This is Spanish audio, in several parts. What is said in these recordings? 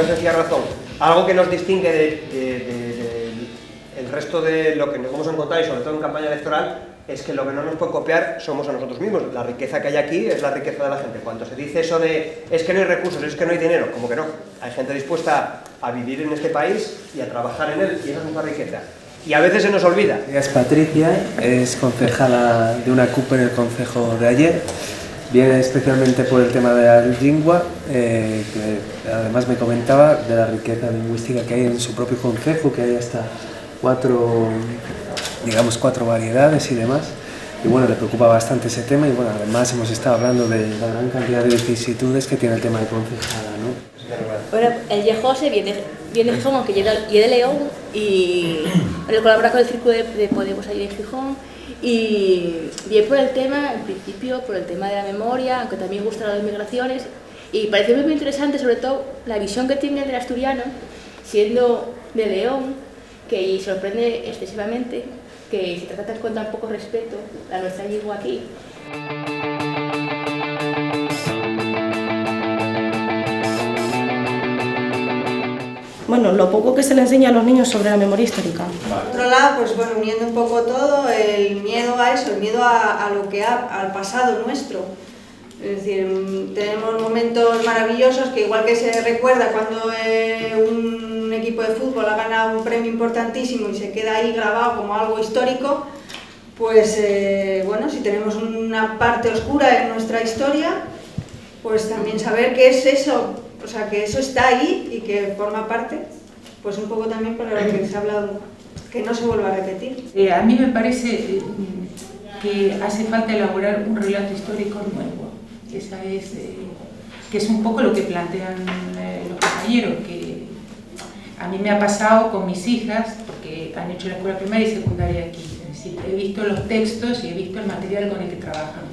sencilla razón. Algo que nos distingue el resto de lo que nos vamos a encontrar, y sobre todo en campaña electoral, es que lo que no nos puede copiar somos a nosotros mismos. La riqueza que hay aquí es la riqueza de la gente. Cuando se dice eso de es que no hay recursos, es que no hay dinero, como que no. Hay gente dispuesta a vivir en este país y a trabajar en él, y esa es nuestra riqueza. Y a veces se nos olvida. Es Patricia, es concejala de una CUP en el concejo de ayer. Viene especialmente por el tema de la lingua, que además me comentaba de la riqueza lingüística que hay en su propio concejo, que hay hasta cuatro variedades y demás. Y bueno, le preocupa bastante ese tema, y bueno, además hemos estado hablando de la gran cantidad de vicisitudes que tiene el tema de concejala, ¿no? Bueno, el José viene de Gijón, aunque yo de León, y colabora con el Círculo de Podemos ahí en Gijón. Y bien por el tema, en principio, por el tema de la memoria, aunque también gusta las migraciones, y parece muy interesante, sobre todo, la visión que tiene del asturiano, siendo de León, que sorprende excesivamente, que se trata con tan poco respeto a nuestra lengua aquí. Bueno, lo poco que se le enseña a los niños sobre la memoria histórica. Por otro lado, pues bueno, uniendo un poco todo, el miedo a eso, el miedo a lo que al pasado nuestro. Es decir, tenemos momentos maravillosos que igual que se recuerda cuando un equipo de fútbol ha ganado un premio importantísimo y se queda ahí grabado como algo histórico, pues bueno, si tenemos una parte oscura en nuestra historia, pues también saber qué es eso. O sea, que eso está ahí y que forma parte, pues un poco también para lo que se ha hablado, que no se vuelva a repetir. A mí me parece que hace falta elaborar un relato histórico nuevo. Esa es, que es un poco lo que plantean los compañeros, que a mí me ha pasado con mis hijas, porque han hecho la escuela primaria y secundaria aquí. Es decir, he visto los textos y he visto el material con el que trabajan.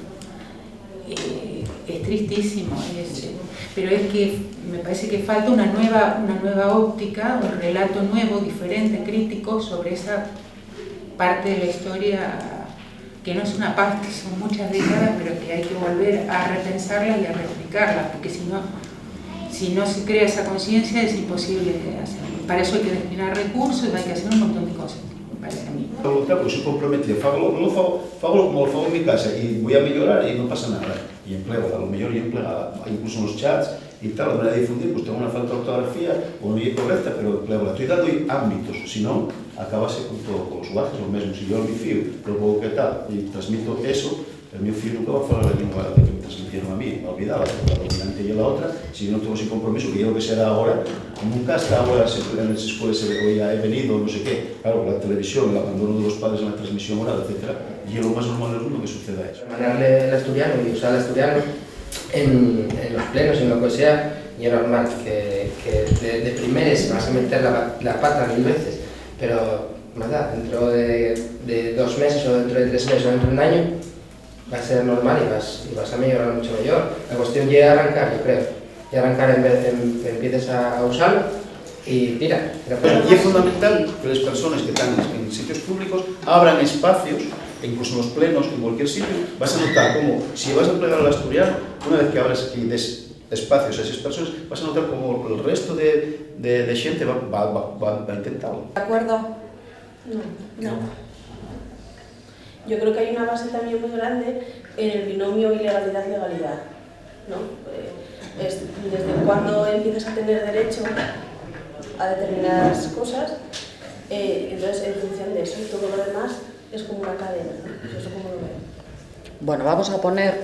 Es tristísimo, pero es que me parece que falta una nueva óptica, un relato nuevo, diferente, crítico sobre esa parte de la historia que no es una parte, son muchas décadas, pero que hay que volver a repensarla y a reexplicarla, porque si no se crea esa conciencia es imposible hacerlo. Para eso hay que destinar recursos, hay que hacer un montón de cosas, me parece a mí. Pues soy comprometido, fago como lo fago en mi casa y voy a mejorar y no pasa nada. Y empleo, a lo mejor yo empleo, incluso en los chats y tal, la manera de difundir, pues tengo una falta de ortografía o no es correcta, pero empleo. Estoy dando ámbitos, si no, acabase con todo, con los guajes, lo mismo. Si yo a mi filho, lo pongo que tal, y transmito eso, el mi filho nunca va a falar la lengua que me transmitieron a mí, me olvidaba, la dominante y la otra, si no tengo ese compromiso, que yo que será ahora, nunca hasta ahora en las escuelas hoy he venido, no sé qué, claro, la televisión, el abandono de los padres en la transmisión oral, etc. Y es lo más normal del mundo que suceda eso. Mandarle el asturiano y usar el asturiano en los plenos, en lo que sea, y es normal que de primeres vas a meter la pata 1000 veces, pero nada, dentro de 2 meses o dentro de 3 meses o dentro de un año va a ser normal y vas a mejorar mucho mejor. La cuestión llega a arrancar, yo creo, y arrancar en vez de empieces a usarlo y tira. Y es fundamental que las personas que están en sitios públicos abran espacios, incluso en los plenos, en cualquier sitio, vas a notar como, si vas a emplear al asturiano, una vez que abres y des espacios a esas personas, vas a notar como el resto de gente va a intentarlo. ¿De acuerdo? No. Yo creo que hay una base también muy grande en el binomio ilegalidad-legalidad, ¿no? Desde cuando empiezas a tener derecho a determinadas cosas, entonces en función de eso, todo lo demás es como una cadena, ¿no? Eso como lo veo. Bueno, vamos a poner...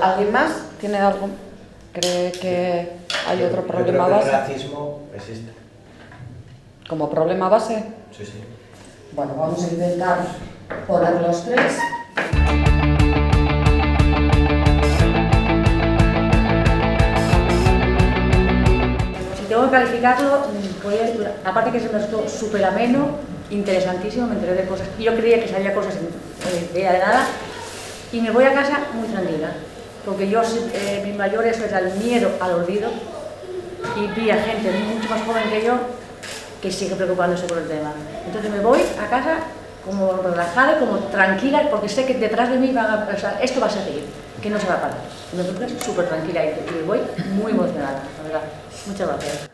¿Alguien más tiene algo? ¿Cree que hay otro problema base? El racismo existe. ¿Como problema base? Sí, sí. Bueno, vamos a intentar poner los 3. Si tengo que calificarlo, aparte que se me resultó súper ameno, interesantísimo, me enteré de cosas. Yo creía que sabía cosas de nada y me voy a casa muy tranquila, porque yo, mi mayor eso era el miedo al olvido, y vi a gente mucho más joven que yo que sigue preocupándose por el tema. Entonces me voy a casa como relajada, como tranquila, porque sé que detrás de mí esto va a seguir. que no se va a parar. Me encuentro súper tranquila y voy muy emocionada, la verdad. Muchas gracias.